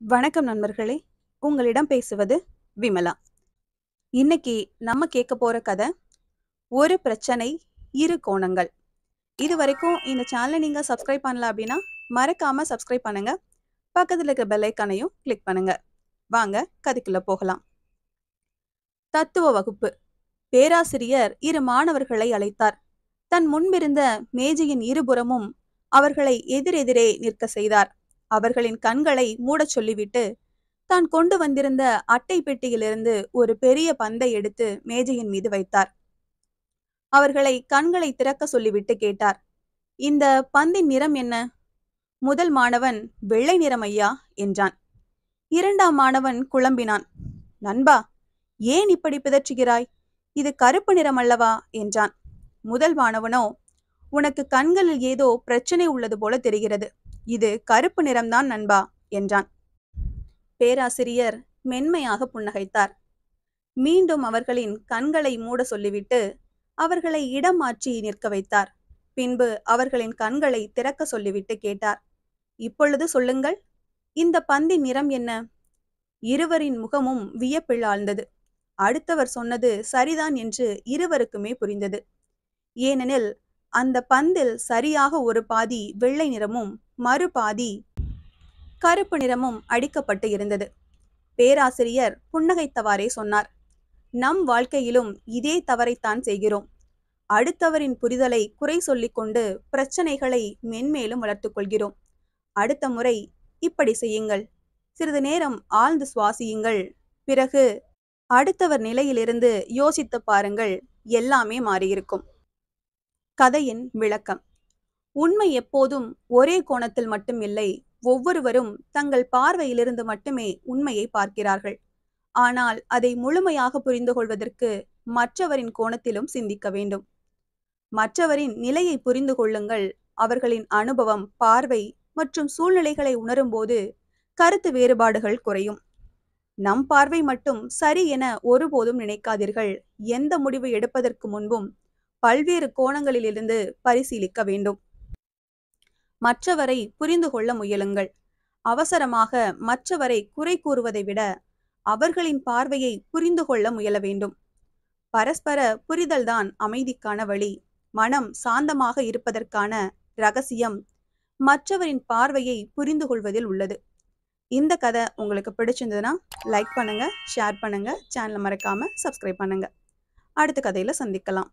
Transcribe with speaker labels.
Speaker 1: வணக்கம் நண்பர்களே. உங்களிடம் பேசுவது விமலா. இன்னைக்கு நம்ம கேட்க போற கதை ஒரு பிரச்சனை இரு கோணங்கள். இது வரைக்கும் இந்த சேனலை நீங்க சப்ஸ்கிரைப் பண்ணல அப்படின்னா மறக்காம சப்ஸ்கிரைப் பண்ணுங்க. பக்கத்துல இருக்க பெல் ஐக்கானையும் கிளிக் பண்ணுங்க. வாங்க கதைக்குள்ள போகலாம். தத்துவ வகுப்பு. பேராசிரியர் இரு மாணவர்களை அழைத்தார். தன் முன்பிருந்த மேஜையின் இருபுறமும் அவர்களை எதிரெதிரே நிற்க செய்தார். அவர்களின் கண்களை மூடச் சொல்லிவிட்டு தான் கொண்டு வந்திருந்த அட்டை பெட்டியிலிருந்து ஒரு பெரிய பந்தை எடுத்து மேஜையின் மீது வைத்தார். அவர்களை கண்களை திறக்க சொல்லிவிட்டு கேட்டார், இந்த பந்தின் நிறம் என்ன? முதல் மாணவன், வெள்ளை நிறம் ஐயா என்றான். இரண்டாம் மாணவன் குழம்பினான். நண்பா, ஏன் இப்படி பிதற்றுகிறாய்? இது கருப்பு நிறம் அல்லவா என்றான். முதல் மாணவனோ, உனக்கு கண்களில் ஏதோ பிரச்சனை உள்ளது போல தெரிகிறது. இது கருப்பு நிறம்தான் நண்பா என்றான். பேராசிரியர் மென்மையாக புன்னகைத்தார். மீண்டும் அவர்களின் கண்களை மூட சொல்லிவிட்டு அவர்களை இடம் மாற்றி நிற்க வைத்தார். பின்பு அவர்களின் கண்களை திறக்க சொல்லிவிட்டு கேட்டார், இப்பொழுது சொல்லுங்கள், இந்த பந்தின் நிறம் என்ன? இருவரின் முகமும் வியப்பில் ஆழ்ந்தது. அடுத்தவர் சொன்னது சரிதான் என்று இருவருக்குமே புரிந்தது. ஏனெனில் அந்த பந்தில் சரியாக ஒரு பாதி வெள்ளை நிறமும் மறுபாதி கருப்பு நிறமும் அடிக்கப்பட்டு இருந்தது. பேராசிரியர் புன்னகைத்தவாறே சொன்னார், நம் வாழ்க்கையிலும் இதே தவறைத்தான் செய்கிறோம். அடுத்தவரின் புரிதலை குறை சொல்லிக் கொண்டு பிரச்சனைகளை மென்மேலும் வளர்த்துக் கொள்கிறோம். அடுத்த முறை இப்படி செய்யுங்கள். சிறிது நேரம் ஆழ்ந்து சுவாசியுங்கள். பிறகு அடுத்தவர் நிலையிலிருந்து யோசித்து பாருங்கள், எல்லாமே மாறியிருக்கும். கதையின் விளக்கம். உண்மை எப்போதும் ஒரே கோணத்தில் மட்டும் இல்லை. ஒவ்வொருவரும் தங்கள் பார்வையிலிருந்து மட்டுமே உண்மையை பார்க்கிறார்கள். ஆனால் அதை முழுமையாக புரிந்து கொள்வதற்கு மற்றவரின் கோணத்திலும் சிந்திக்க வேண்டும். மற்றவரின் நிலையை புரிந்து கொள்ளுங்கள். அவர்களின் அனுபவம், பார்வை மற்றும் சூழ்நிலைகளை உணரும்போது கருத்து வேறுபாடுகள் குறையும். நம் பார்வை மட்டும் சரி என ஒருபோதும் நினைக்காதீர்கள். எந்த முடிவு எடுப்பதற்கு முன்பும் பல்வேறு கோணங்களிலிருந்து பரிசீலிக்க வேண்டும். மற்றவரை புரிந்து கொள்ள முயலுங்கள். அவசரமாக மற்றவரை குறை கூறுவதை விட அவர்களின் பார்வையை புரிந்து கொள்ள முயல வேண்டும். பரஸ்பர புரிதல்தான் அமைதிக்கான வழி. மனம் சாந்தமாக இருப்பதற்கான ரகசியம் மற்றவரின் பார்வையை புரிந்து கொள்வதில் உள்ளது. இந்த கதை உங்களுக்கு பிடிச்சிருந்ததுன்னா லைக் பண்ணுங்க, ஷேர் பண்ணுங்க, சேனலை மறக்காம சப்ஸ்கிரைப் பண்ணுங்க. அடுத்த கதையில சந்திக்கலாம்.